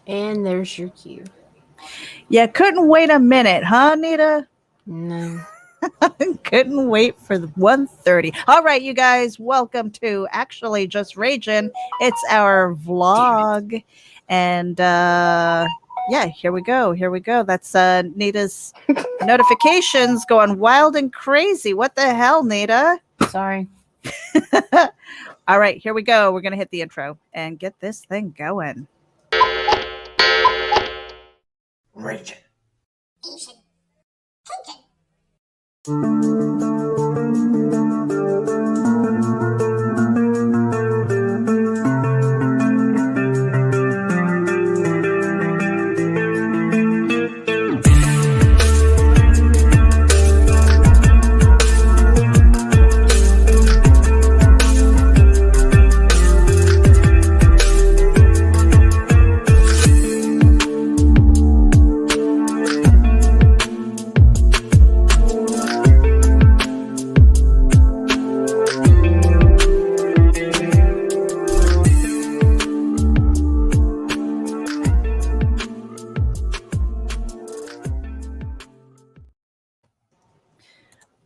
And there's your cue. You couldn't wait a minute, huh, Nita? No. Couldn't wait for the 1:30. All right, you guys, welcome to Actually Just Ragin'. It's our vlog. And yeah, here we go. Here we go. That's Nita's notifications going wild and crazy. What the hell, Nita? Sorry. All right, here we go. We're going to hit the intro and get this thing going. Ragin'.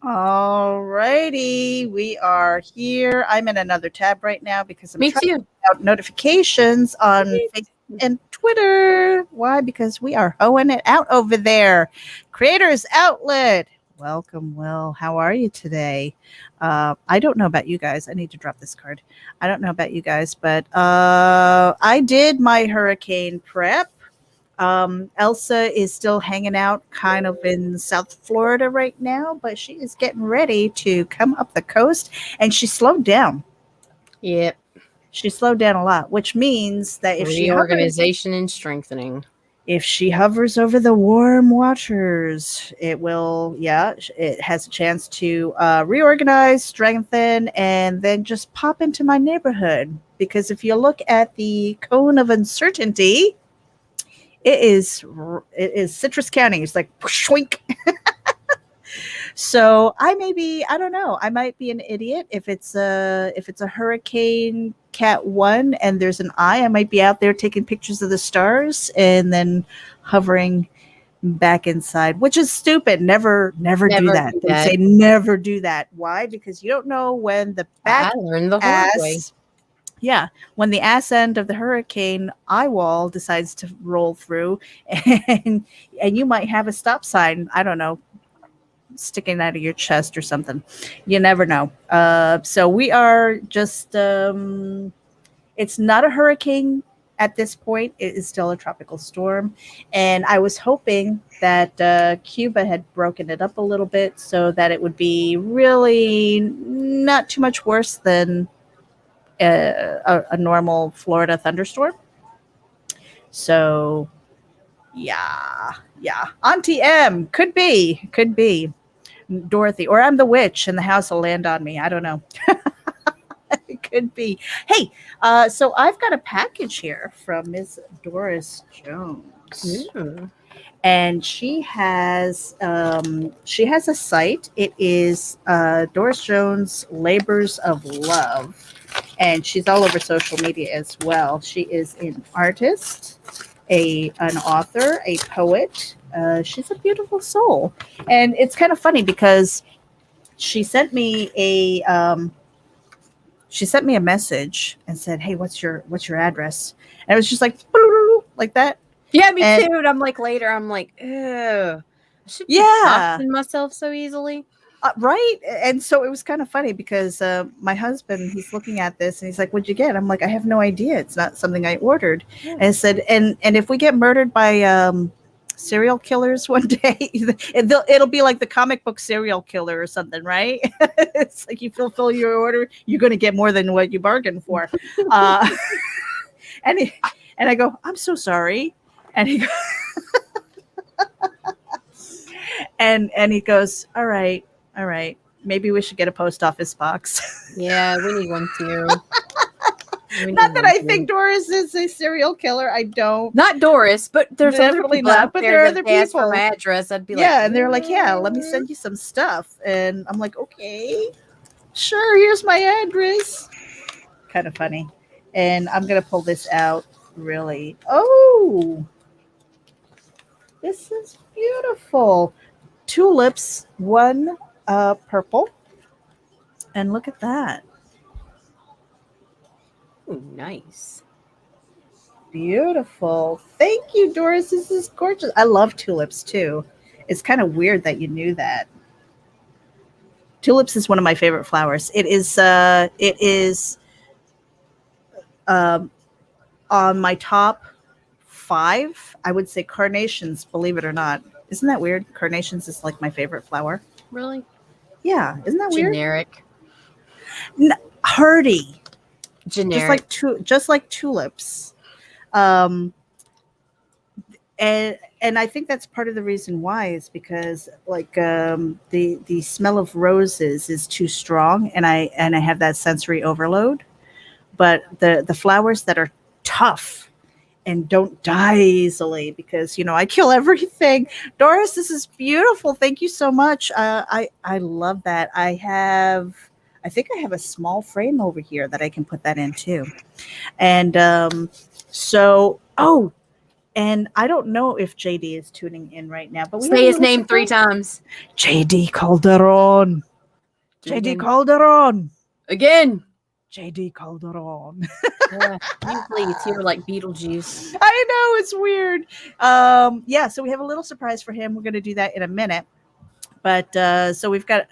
Alrighty, we are here. I'm in another tab right now because I'm Me trying too. to out notifications on Facebook and Twitter. Why? Because we are hoeing it out over there. Creators Outlet. Welcome, Will. How are you today? I don't know about you guys. I need to drop this card. I don't know about you guys, but I did my hurricane prep. Elsa is still hanging out kind of in South Florida right now, but she is getting ready to come up the coast, and she slowed down. Yep. She slowed down a lot, which means that if Reorganization and strengthening. if she hovers over the warm waters, it will, it has a chance to reorganize, strengthen, and then just pop into my neighborhood. Because if you look at the cone of uncertainty, it is Citrus County. It's like shwink. So I don't know. I might be an idiot if it's a Hurricane Cat 1 and there's an eye. I might be out there taking pictures of the stars and then hovering back inside, which is stupid. Never do that. They say never do that. Why? Because you don't know when the back I learned the hard way. Yeah, when the ass end of the hurricane eye wall decides to roll through, and you might have a stop sign, I don't know, sticking out of your chest or something. You never know. So we are just, it's not a hurricane at this point. It is still a tropical storm. And I was hoping that Cuba had broken it up a little bit so that it would be really not too much worse than a normal Florida thunderstorm. So yeah. Auntie M could be Dorothy, or I'm the witch and the house will land on me. I don't know. It could be. Hey, so I've got a package here from Ms. Doris Jones. Ooh. And she has a site. It is Doris Jones Labors of Love. And she's all over social media as well. She is an artist, an author, a poet. She's a beautiful soul. And it's kind of funny because she sent me a message and said, "Hey, what's your address?" And it was just like that. Yeah, me too. And I'm like later, I'm like, ew. I should be boxing myself so easily. Right. And so it was kind of funny because my husband, he's looking at this and he's like, "What'd you get?" I'm like, "I have no idea. It's not something I ordered." Yeah. And I said, and if we get murdered by serial killers one day, it'll be like the comic book serial killer or something, right? It's like you fulfill your order, you're going to get more than what you bargained for. And I go, "I'm so sorry." And he and he goes, all right. Maybe we should get a post office box. Yeah, we need one too. Not that I think Doris is a serial killer. I don't. Not Doris, but there's definitely not. But there are other people. For my address, I'd be like, yeah, and they're like, "Yeah, let me send you some stuff." And I'm like, "Okay, sure. Here's my address." Kind of funny. And I'm gonna pull this out really. Oh, this is beautiful. Tulips, one purple. And look at that. Ooh, nice. Beautiful. Thank you, Doris. This is gorgeous. I love tulips too. It's kind of weird that you knew that. Tulips is one of my favorite flowers. It is um, on my top 5. I would say carnations, believe it or not. Isn't that weird? Carnations is like my favorite flower. Really? Yeah, isn't that weird? Generic. Hardy. Generic. Just like tulips. And I think that's part of the reason why is because like the smell of roses is too strong, and I have that sensory overload. But the flowers that are tough and don't die easily, because I kill everything. Doris, this is beautiful. Thank you so much. I love that. I think I have a small frame over here that I can put that in too. And and I don't know if JD is tuning in right now, but say his name 3 times. JD Calderon. JD Calderon. Again. JD Calderon. Yeah, usually it's here like Beetlejuice. I know, it's weird. Yeah, so we have a little surprise for him. We're going to do that in a minute. But so we've got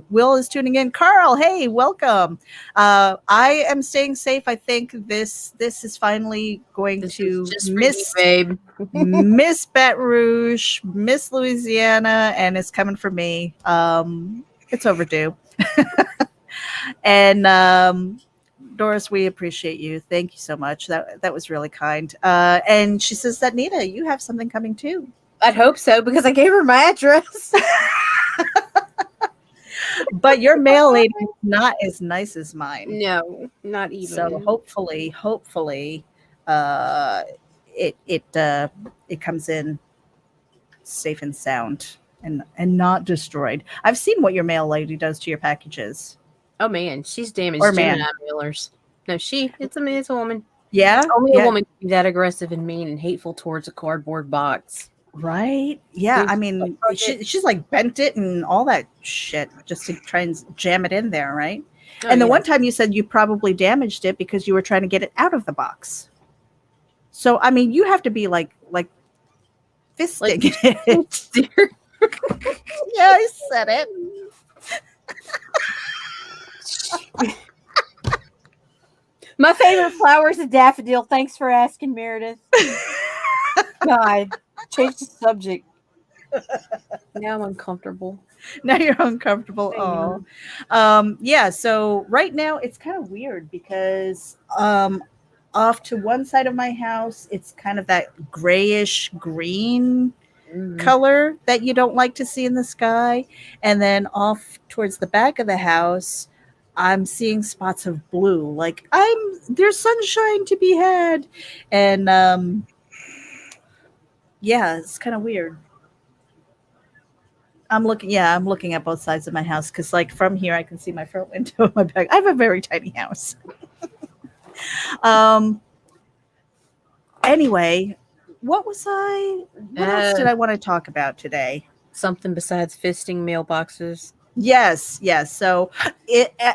Will is tuning in. Carl, hey, welcome. I am staying safe. I think this is finally going to miss babe. Miss Baton Rouge, Miss Louisiana, and it's coming for me. It's overdue. And Doris, we appreciate you. Thank you so much. That was really kind. And she says that Nita, you have something coming too. I'd hope so, because I gave her my address. But your mail lady is not as nice as mine. No, not even. So hopefully, it comes in safe and sound and not destroyed. I've seen what your mail lady does to your packages. Oh man, she's damaged. Or man. Gemini mailers. No, it's a woman. Yeah, only a woman can be that aggressive and mean and hateful towards a cardboard box. Right? Yeah, I mean, she's like bent it and all that shit just to try and jam it in there, right? Oh, and the one time you said you probably damaged it because you were trying to get it out of the box. So, I mean, you have to be like fisting it. Yeah, I said it. My favorite flower is a daffodil. Thanks for asking, Meredith. God, change the subject. Now I'm uncomfortable. Now you're uncomfortable. Oh, yeah. So right now it's kind of weird because off to one side of my house, it's kind of that grayish green color that you don't like to see in the sky, and then off towards the back of the house, I'm seeing spots of blue. Like there's sunshine to be had, and yeah, it's kind of weird. I'm looking at both sides of my house because, like, from here I can see my front window and my back. I have a very tiny house. Anyway, what else did I want to talk about today? Something besides fisting mailboxes. Yes. So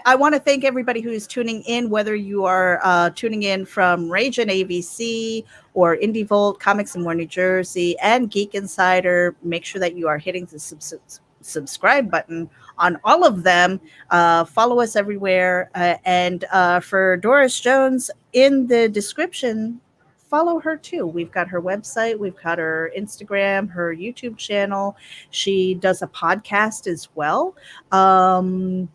I want to thank everybody who's tuning in, whether you are tuning in from RAGIN AVC or Indie Volt, Comics and More New Jersey, and Geek Insider. Make sure that you are hitting the subscribe button on all of them. Follow us everywhere. And for Doris Jones, in the description, follow her too. We've got her website, we've got her Instagram, her YouTube channel. She does a podcast as well. I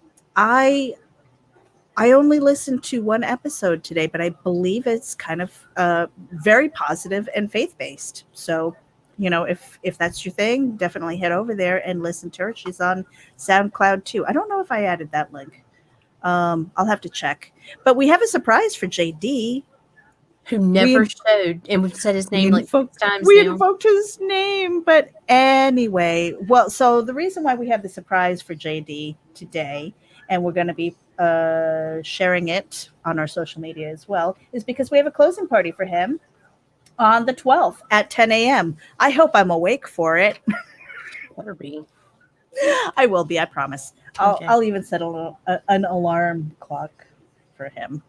only listened to one episode today, but I believe it's kind of very positive and faith-based. So, if that's your thing, definitely head over there and listen to her. She's on SoundCloud too. I don't know if I added that link. I'll have to check. But we have a surprise for JD. Who never showed, and we've said his name like 6 times. We invoked his name, but anyway, well, so the reason why we have the surprise for JD today, and we're going to be sharing it on our social media as well, is because we have a closing party for him on the 12th at 10 a.m. I hope I'm awake for it. Better be. I will be, I promise. Okay. I'll even set an alarm clock for him.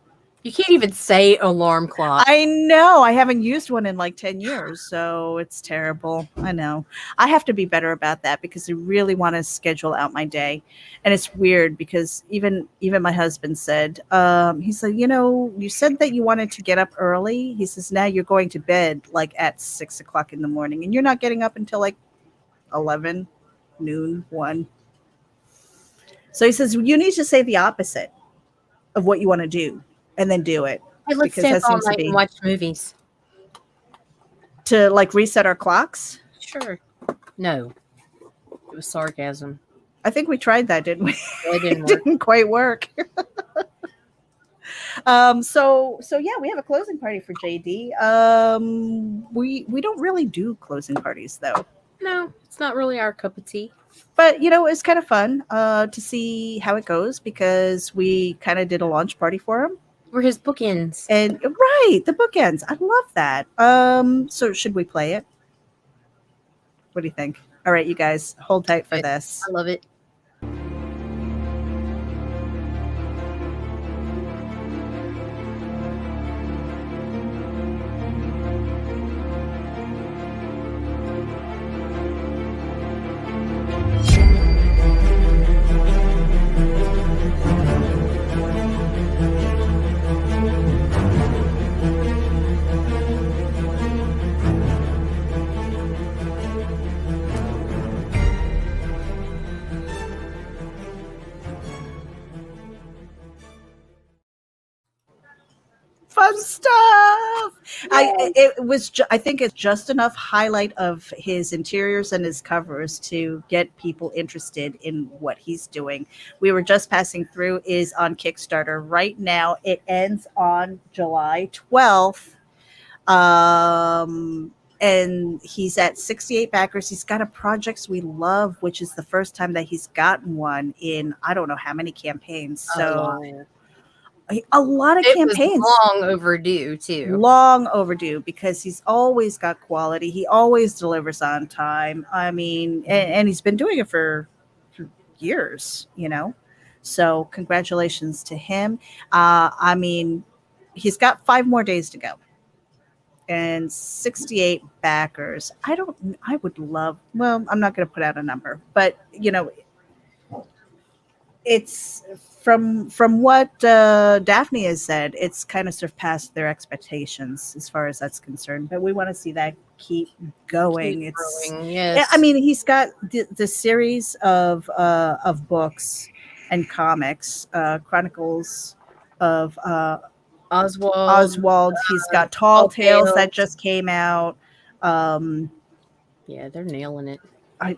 You can't even say alarm clock. I know. I haven't used one in like 10 years, so it's terrible. I know. I have to be better about that because I really want to schedule out my day. And it's weird because even my husband said, he said, you said that you wanted to get up early. He says, now you're going to bed like at 6 o'clock in the morning and you're not getting up until like 11, noon, 1. So he says, you need to say the opposite of what you want to do and then do it. Hey, let's because stay that all seems to night be and watch movies. to like reset our clocks. Sure. No. It was sarcasm. I think we tried that, didn't we? Well, it didn't It work. didn't quite work. So yeah, we have a closing party for JD. We don't really do closing parties though. No, it's not really our cup of tea. But it's kind of fun to see how it goes because we kind of did a launch party for him. We're his bookends. And right, the bookends. I love that. So should we play it? What do you think? All right, you guys, hold tight for this. I love it. Fun stuff. I think it's just enough highlight of his interiors and his covers to get people interested in what he's doing. We were just passing through, is on Kickstarter right now. It ends on July 12th. And he's at 68 backers. He's got a Projects We Love, which is the first time that he's gotten one in I don't know how many campaigns. So a lot of campaigns. Was long overdue too. Long overdue because he's always got quality. He always delivers on time. I mean, and he's been doing it for years, So congratulations to him. I mean, he's got 5 more days to go. And 68 backers. I would love, well, I'm not going to put out a number, but it's from what Daphne has said, it's kind of surpassed their expectations as far as that's concerned. But we want to see that keep going. It's growing, yes. I mean, he's got the series of books and comics, Chronicles of Oswald. He's got Tall Tales that just came out. Yeah, they're nailing it.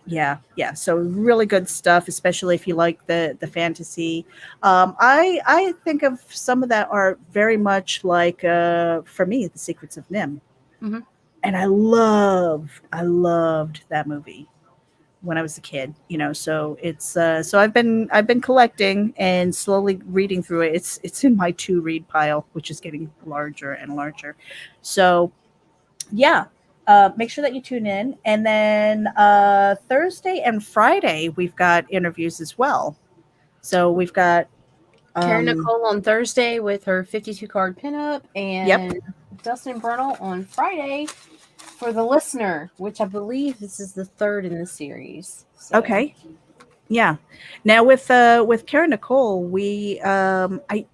Yeah. So really good stuff, especially if you like the fantasy. I think of some of that are very much like for me, The Secrets of Nim, and I loved that movie when I was a kid. So it's so I've been collecting and slowly reading through it. It's in my to read pile, which is getting larger and larger. So yeah. Make sure that you tune in. And then Thursday and Friday, we've got interviews as well. So we've got Karen Nicole on Thursday with her 52 card pinup, and Dustin Brunel on Friday for The Listener, which I believe this is the 3rd in the series. So. Okay. Yeah. Now with Karen Nicole, we I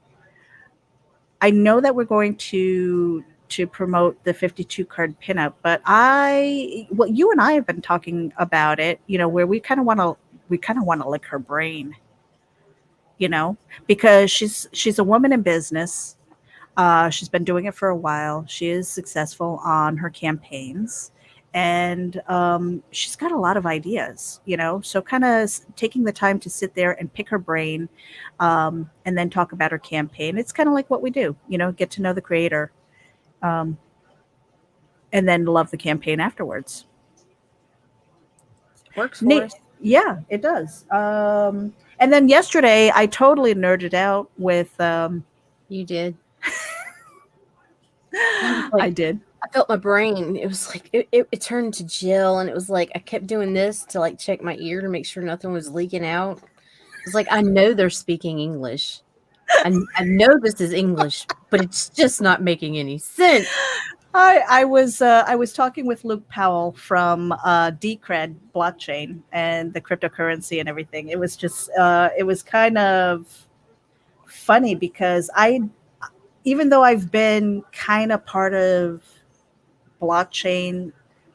know that we're going to promote the 52 card pinup, but you and I have been talking about it, where we kind of want to lick her brain, because she's a woman in business. She's been doing it for a while. She is successful on her campaigns, and she's got a lot of ideas, so kind of taking the time to sit there and pick her brain, and then talk about her campaign. It's kind of like what we do, get to know the creator. And then love the campaign afterwards. Works for us. Yeah, it does. And then yesterday, I totally nerded out with. You did. I did. I felt my brain. It was like it turned to Jill, and it was like I kept doing this to like check my ear to make sure nothing was leaking out. It's like I know they're speaking English. I know this is English, but it's just not making any sense. I was talking with Luke Powell from Decred blockchain and the cryptocurrency and everything. It was just it was kind of funny because even though I've been kind of part of blockchain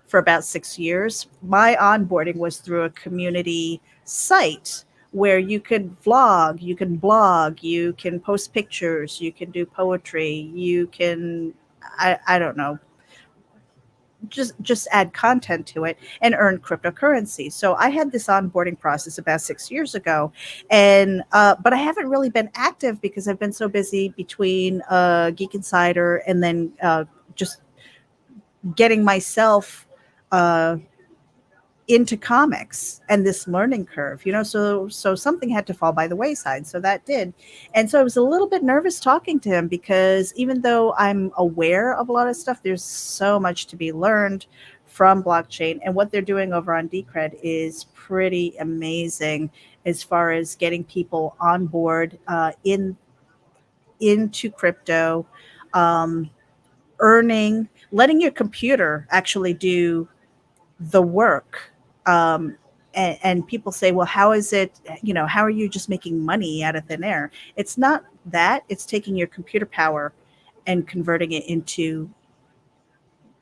for about 6 years, my onboarding was through a community site where you could vlog, you can blog, you can post pictures, you can do poetry, you can I don't know, just add content to it and earn cryptocurrency. So I had this onboarding process about 6 years ago, and but I haven't really been active because I've been so busy between Geek Insider and then just getting myself uh, into comics and this learning curve, so something had to fall by the wayside, so that did. And so I was a little bit nervous talking to him because even though I'm aware of a lot of stuff, there's so much to be learned from blockchain, and what they're doing over on Decred is pretty amazing as far as getting people on board into crypto, um, letting your computer actually do the work. um, and people say, well, how is it, how are you just making money out of thin air? It's not that. It's taking your computer power and converting it into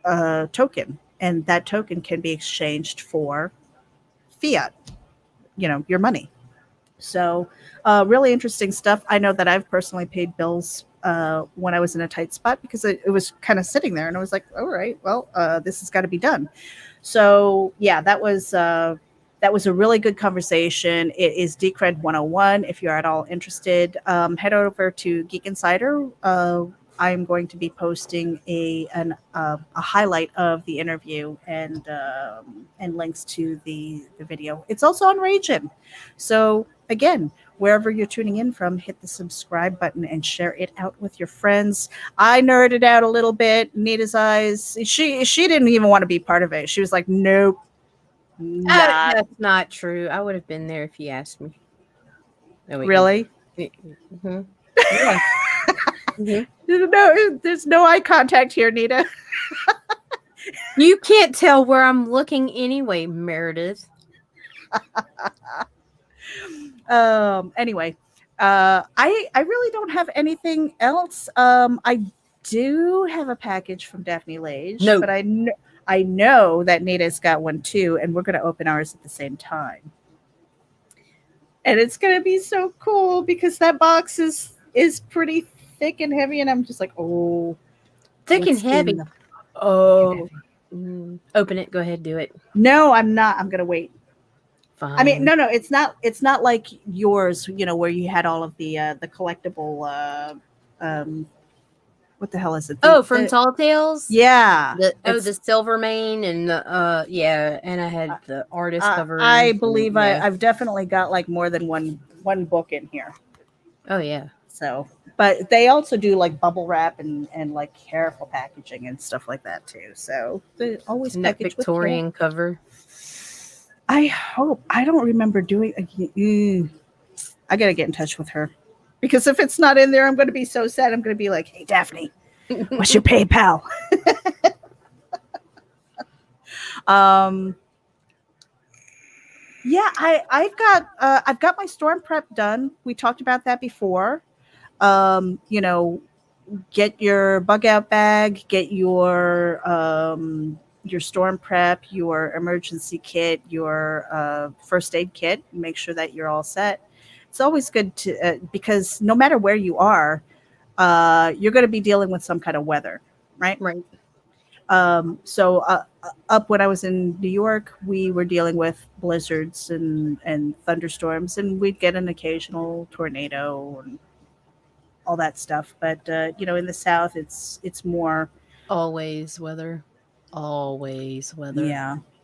a token, and that token can be exchanged for fiat, your money. So really interesting stuff. I know that I've personally paid bills when I was in a tight spot because it was kind of sitting there, and I was like, all right, well, this has got to be done. So yeah, that was a really good conversation. It is Decred 101. If you're at all interested, head over to Geek Insider. I'm going to be posting a highlight of the interview and links to the video. It's also on RAGIN. So again, wherever you're tuning in from, hit the subscribe button and share it out with your friends. I nerded out a little bit. Nita's eyes. She didn't even want to be part of it. She was like, nope. Not That's not true. I would have been there if you asked me. No, really. Mm-hmm. Yeah. Mm-hmm. No, there's no eye contact here, Nita. You can't tell where I'm looking anyway, Meredith. Anyway, I really don't have anything else. I do have a package from Daphne Lage, No. but I know that Nita's got one too, and we're going to open ours at the same time. And it's going to be so cool because that box is pretty thick and heavy, and I'm just like, oh, Thick and heavy. Open it. Go ahead, do it. No, I'm not. I'm going to wait. Fine. I mean, no, it's not like yours, where you had all of the collectible. What the hell is it? From Tall Tales. Yeah. The Silver Mane and the yeah, and I had the artist cover. I believe I've definitely got like more than one book in here. Oh yeah. So, but they also do like bubble wrap and like careful packaging and stuff like that too. So they always and that Victorian cover. I hope. I don't remember doing. I gotta get in touch with her because if it's not in there, I'm going to be so sad. I'm going to be like, "Hey, Daphne, what's your PayPal?" Yeah, I've got my storm prep done. We talked about that before. Get your bug out bag, get your storm prep, your emergency kit, your first aid kit. Make sure that you're all set. It's always good to because no matter where you are, you're going to be dealing with some kind of weather, right? Right. So up when I was in New York, we were dealing with blizzards and thunderstorms, and we'd get an occasional tornado and all that stuff. But in the South, it's more always weather. Always weather.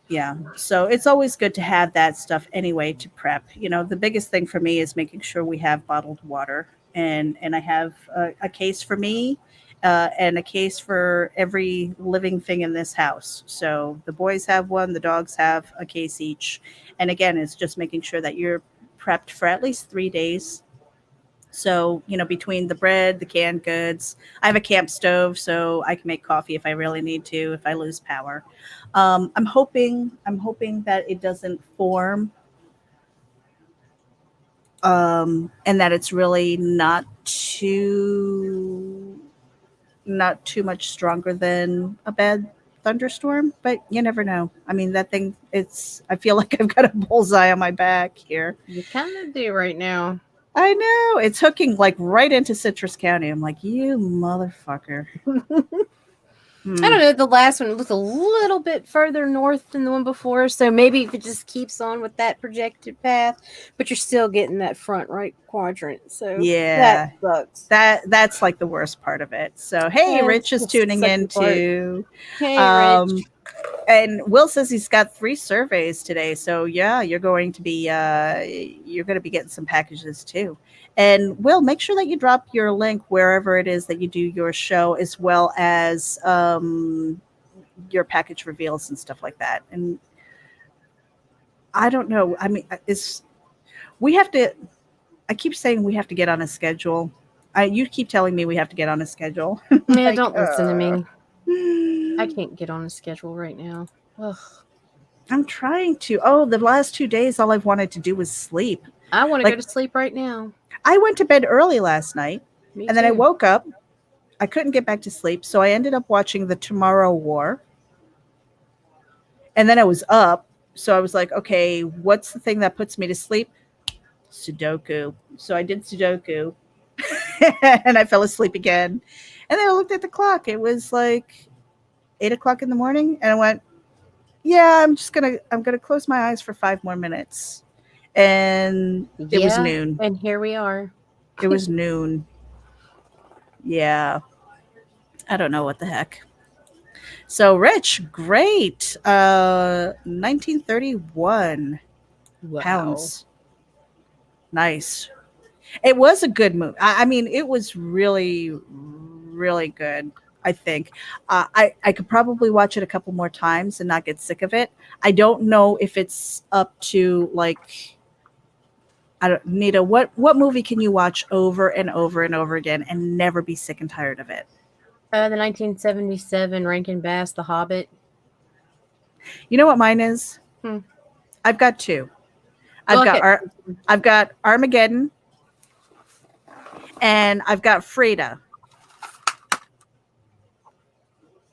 Yeah. So it's always good to have that stuff anyway to prep. The biggest thing for me is making sure we have bottled water, and I have a case for me. and a case for every living thing in this house. So the boys have one, the dogs have a case each. And again, it's just making sure that you're prepped for at least 3 days. So, between the bread, the canned goods, I have a camp stove, so I can make coffee if I really need to, if I lose power. I'm hoping that it doesn't form, and that it's really not too much stronger than a bad thunderstorm, but you never know. I mean, that thing, I feel like I've got a bullseye on my back here. You kind of do right now. I know. It's hooking like right into Citrus County. I'm like, you motherfucker. I don't know. The last one looked a little bit further north than the one before, so maybe if it just keeps on with that projected path, but you're still getting that front right quadrant. So yeah, that sucks. That's like the worst part of it. So hey, Rich is tuning in too. Hey, Rich. And Will says he's got 3 surveys today. So yeah, you're going to be getting some packages too. And Will, make sure that you drop your link wherever it is that you do your show, as well as your package reveals and stuff like that. And I don't know. I mean, I keep saying we have to get on a schedule. You keep telling me we have to get on a schedule. Yeah, don't listen to me. I can't get on a schedule right now. Ugh. I'm trying to. Oh, the last 2 days, all I've wanted to do was sleep. I want to go to sleep right now. I went to bed early last night, Me and then I too. woke up. I couldn't get back to sleep, so I ended up watching the Tomorrow War. And then I was up, so I was like, okay, what's the thing that puts me to sleep? Sudoku. So I did Sudoku, and I fell asleep again. And then I looked at the clock. It was like 8 o'clock in the morning, and I went, yeah, I'm gonna close my eyes for 5 more minutes. And it was noon. And here we are. It was noon. Yeah. I don't know what the heck. So Rich, great. 1931 pounds. Nice. It was a good movie. I mean, it was really, really good. I think I could probably watch it a couple more times and not get sick of it. I don't know if it's up to like, Nita, what movie can you watch over and over and over again and never be sick and tired of it? The 1977 Rankin Bass, The Hobbit. You know what mine is? I've got 2. I've got Armageddon, and I've got Frida.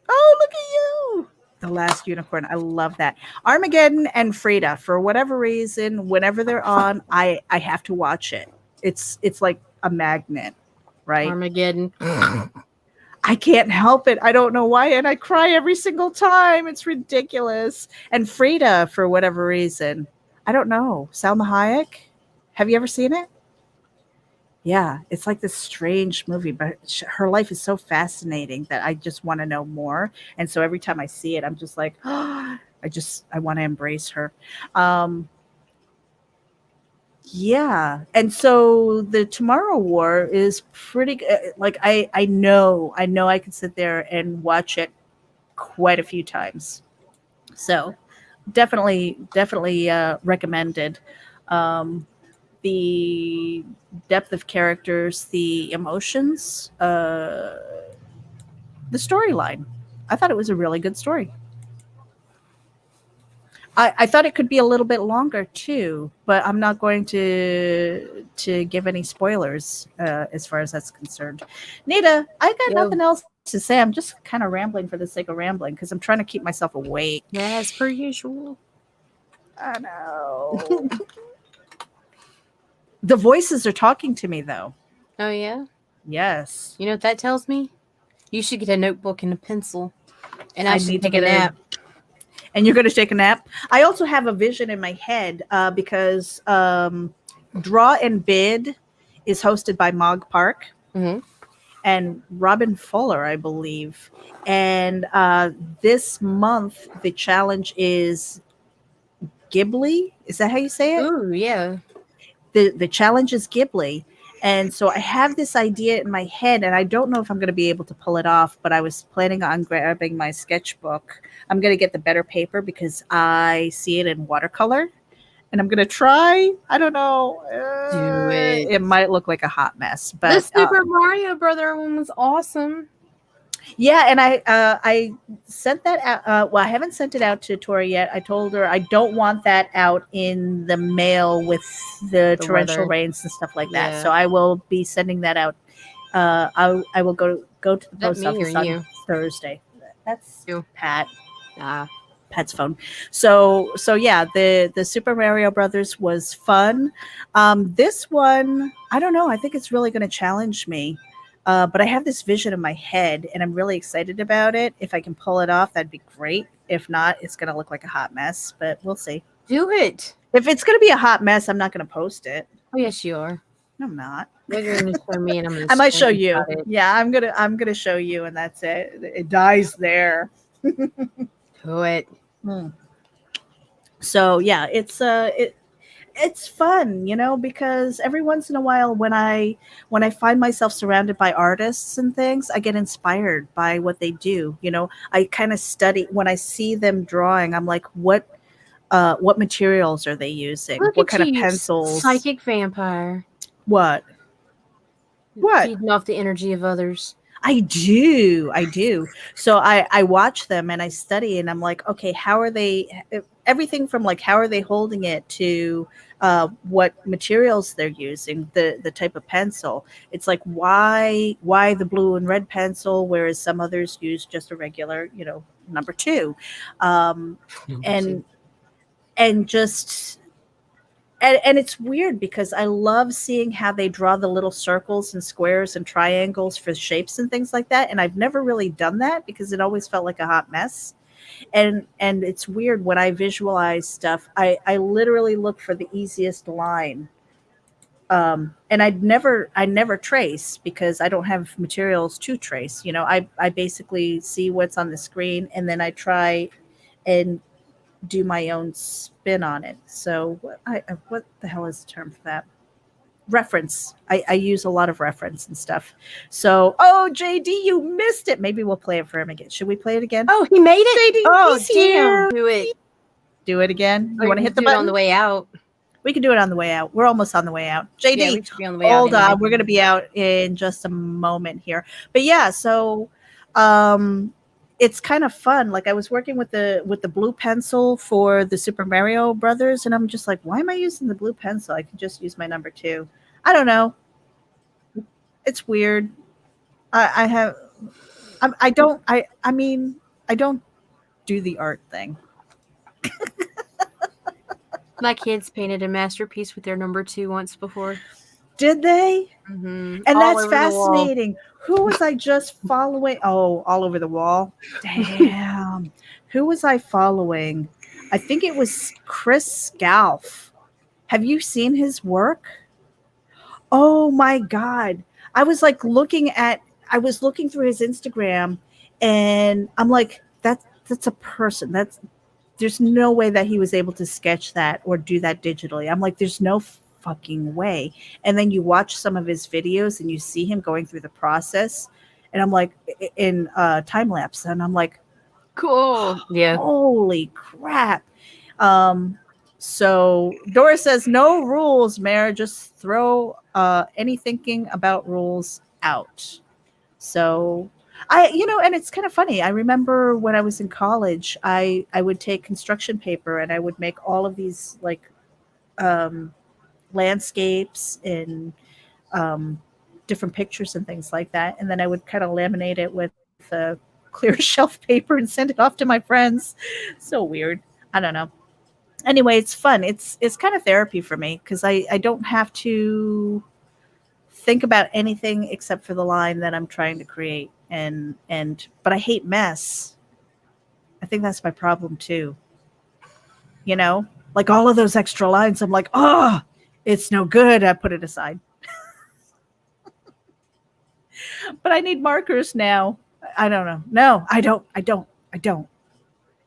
Oh, look at you! The Last Unicorn. I love that. Armageddon and Frida. For whatever reason, whenever they're on, I have to watch it. It's like a magnet, right? Armageddon. I can't help it. I don't know why, and I cry every single time. It's ridiculous. And Frida, for whatever reason, I don't know. Salma Hayek. Have you ever seen it? Yeah, it's like this strange movie, but her life is so fascinating that I just want to know more. And so every time I see it, I'm just like, oh, I want to embrace her. Yeah. And so the Tomorrow War is pretty like I know I could sit there and watch it quite a few times. So definitely recommended. The depth of characters, the emotions, the storyline. I thought it was a really good story. I thought it could be a little bit longer too, but I'm not going to give any spoilers as far as that's concerned. Nita, I got nothing else to say. I'm just kind of rambling for the sake of rambling because I'm trying to keep myself awake. As per usual. I know. The voices are talking to me, though. Oh, yeah? Yes. You know what that tells me? You should get a notebook and a pencil. And I should need take a nap. And you're going to take a nap? I also have a vision in my head because Draw and Bid is hosted by Mog Park and Robin Fuller, I believe. And this month, the challenge is Ghibli. Is that how you say it? Ooh, yeah. The challenge is Ghibli, And so I have this idea in my head, and I don't know if I'm going to be able to pull it off, but I was planning on grabbing my sketchbook. I'm going to get the better paper because I see it in watercolor, and I'm going to try. I don't know. Do it. It might look like a hot mess, The but Super Mario Brother one was awesome. yeah, and I sent that out. Well, I haven't sent it out to Tori yet. I told her I don't want that out in the mail with the torrential weather. rains and stuff like that. Yeah. So I will be sending that out. I will go to the That post me or office on you? Thursday. That's You. Pat. Ah. Pat's phone. So yeah, the Super Mario Brothers was fun. This one, I don't know. I think it's really going to challenge me. But I have this vision in my head, and I'm really excited about it. If I can pull it off, that'd be great. If not, it's going to look like a hot mess. But we'll see. Do it. If it's going to be a hot mess, I'm not going to post it. Oh yes, you are. No, I'm not. You're going to show me, and I'm going to. I might show you. Yeah, I'm gonna show you, and that's it. It dies there. Do it. So yeah, it's fun, because every once in a while when I find myself surrounded by artists and things, I get inspired by what they do. I kind of study when I see them drawing. I'm like, what materials are they using? Look What at kind of you, pencils? Psychic vampire. What? Feeding off the energy of others. I do. So I watch them and I study, and I'm like, okay, how are they? Everything from like how are they holding it to what materials they're using, the type of pencil. It's like why the blue and red pencil, whereas some others use just a regular, number 2, and just. And it's weird because I love seeing how they draw the little circles and squares and triangles for shapes and things like that. And I've never really done that because it always felt like a hot mess. And it's weird when I visualize stuff. I literally look for the easiest line. And I never trace because I don't have materials to trace. I basically see what's on the screen, and then I try and do my own spin on it. So what the hell is the term for that? Reference. I use a lot of reference and stuff. So, JD, you missed it. Maybe we'll play it for him again. Should we play it again? Oh, he made it. JD, Oh, he's here. damn. Do it. Do it again. You want to hit the do button? it on the way out? We can do it on the way out. We're almost on the way out. JD, Yeah, we should be on the way out hold on. anyway. We're going to be out in just a moment here. But yeah, so it's kind of fun. Like I was working with the blue pencil for the Super Mario Brothers, and I'm just like, why am I using the blue pencil? I could just use my number 2. I don't know. It's weird. I don't do the art thing. My kids painted a masterpiece with their number 2 once before. Did they? Mm-hmm. And that's fascinating. Who was I just following? Oh, all over the wall. Damn. Who was I following? I think it was Chris Scalf. Have you seen his work? Oh my God. I was looking through his Instagram, and I'm like, that's a person. There's no way that he was able to sketch that or do that digitally. I'm like, there's no fucking way. And then you watch some of his videos and you see him going through the process, and I'm like, in time lapse, and I'm like, cool. Yeah. Holy crap. So Doris says, no rules, Mayor. Just throw any thinking about rules out. So and it's kind of funny. I remember when I was in college, I would take construction paper and I would make all of these landscapes and different pictures and things like that. And then I would kind of laminate it with clear shelf paper and send it off to my friends. So weird. I don't know. Anyway, it's fun. It's kind of therapy for me because I don't have to think about anything except for the line that I'm trying to create. But I hate mess. I think that's my problem too. Like all of those extra lines, I'm like, oh, it's no good. I put it aside. But I need markers now. I don't know. No, I don't.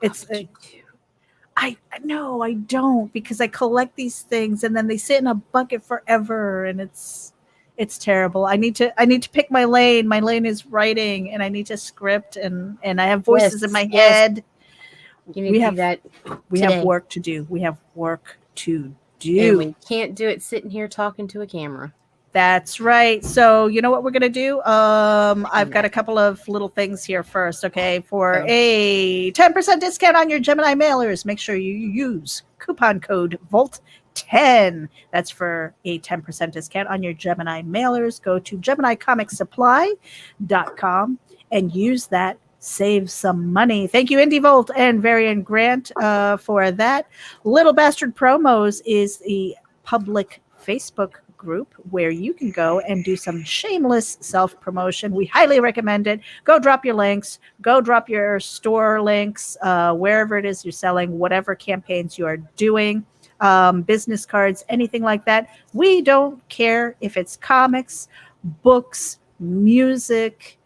It's no, I don't, because I collect these things and then they sit in a bucket forever, and it's It's terrible. I need to pick my lane. My lane is writing, and I need to script, and I have voices in my head. You need to do that. We today. have work to do. We have work to do. And we can't do it sitting here talking to a camera. That's right. So you know what we're gonna do? I've got a couple of little things here first. Okay, for a 10% discount on your Gemini mailers, make sure you use coupon code VOLT10. That's for a 10% discount on your Gemini mailers. Go to GeminiComicSupply.com and use that. Save some money. Thank you, Indie Volt and Varian Grant, for that. Little Bastard Promos is the public Facebook group where you can go and do some shameless self-promotion. We highly recommend it. Go drop your links. Go drop your store links, wherever it is you're selling, whatever campaigns you are doing, business cards, anything like that. We don't care if it's comics, books, music,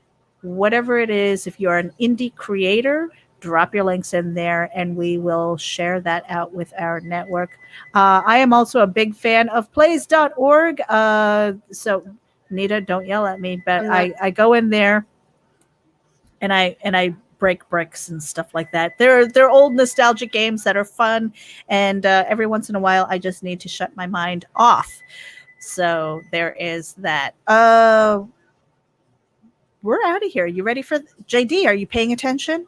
whatever it is. If you're an indie creator, drop your links in there and we will share that out with our network. I am also a big fan of plays.org. So Nita, don't yell at me, but I go in there and I break bricks and stuff like that. They're old nostalgic games that are fun. And every once in a while, I just need to shut my mind off. So there is that. We're out of here. You ready for JD? Are you paying attention?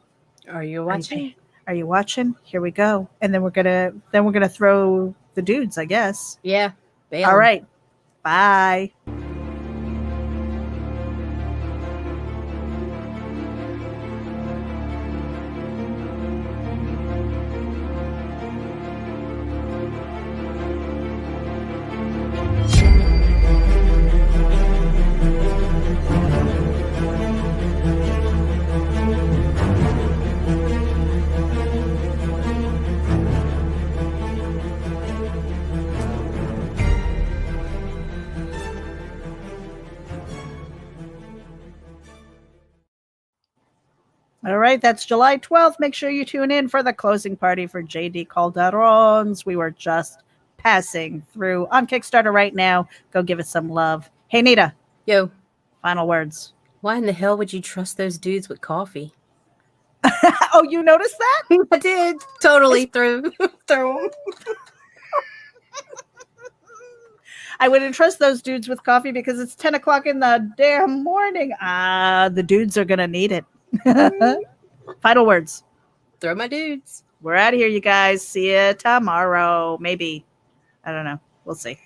Are you watching? Are you watching? Here we go. And then we're gonna throw the dudes, I guess. Yeah. Bail. All right. Bye. All right, that's July 12th. Make sure you tune in for the closing party for JD Calderon's. We were just passing through on Kickstarter right now. Go give it some love. Hey, Nita. Yo. Final words. Why in the hell would you trust those dudes with coffee? Oh, you noticed that? I did. Totally throw them. I wouldn't trust those dudes with coffee because it's 10 o'clock in the damn morning. The dudes are going to need it. Final words. Throw my dudes. We're out of here, you guys. See you tomorrow. Maybe. I don't know. We'll see.